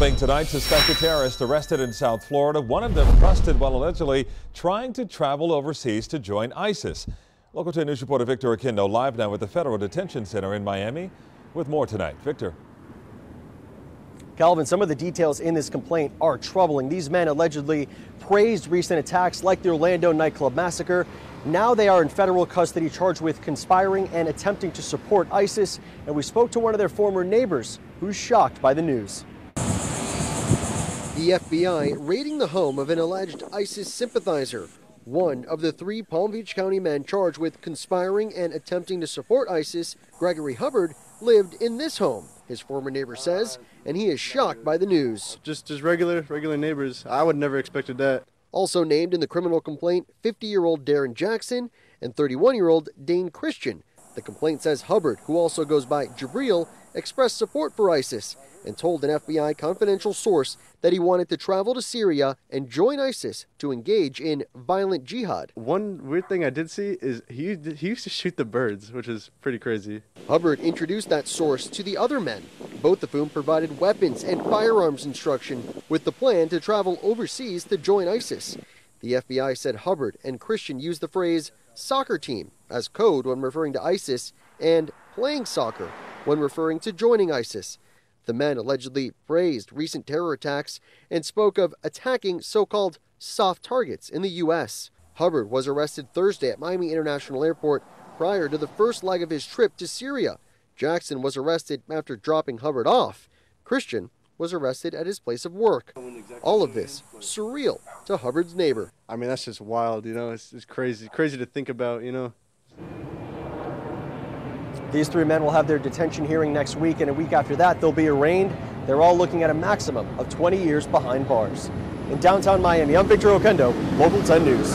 Developing tonight, suspected terrorists arrested in South Florida. One of them busted while allegedly trying to travel overseas to join ISIS. Local 10 News reporter Victor Akindo live now at the Federal Detention Center in Miami with more tonight. Victor. Calvin, some of the details in this complaint are troubling. These men allegedly praised recent attacks like the Orlando nightclub massacre. Now they are in federal custody, charged with conspiring and attempting to support ISIS. And we spoke to one of their former neighbors who's shocked by the news. The FBI raiding the home of an alleged ISIS sympathizer. One of the three Palm Beach County men charged with conspiring and attempting to support ISIS, Gregory Hubbard, lived in this home, his former neighbor says, and he is shocked by the news. Just regular neighbors. I would never expected that. Also named in the criminal complaint, 50-year-old Darren Jackson and 31-year-old Dane Christian. The complaint says Hubbard, who also goes by Jabril, expressed support for ISIS and told an FBI confidential source that he wanted to travel to Syria and join ISIS to engage in violent jihad. One weird thing I did see is he used to shoot the birds, which is pretty crazy. Hubbard introduced that source to the other men, both of whom provided weapons and firearms instruction with the plan to travel overseas to join ISIS. The FBI said Hubbard and Christian used the phrase soccer team as code when referring to ISIS and playing soccer when referring to joining ISIS. The men allegedly praised recent terror attacks and spoke of attacking so-called soft targets in the U.S. Hubbard was arrested Thursday at Miami International Airport prior to the first leg of his trip to Syria. Jackson was arrested after dropping Hubbard off. Christian was arrested at his place of work. All of this surreal to Hubbard's neighbor. I mean, that's just wild, you know, it's crazy to think about, you know. These three men will have their detention hearing next week, and a week after that, they'll be arraigned. They're all looking at a maximum of 20 years behind bars. In downtown Miami, I'm Victor Okendo, Local 10 News.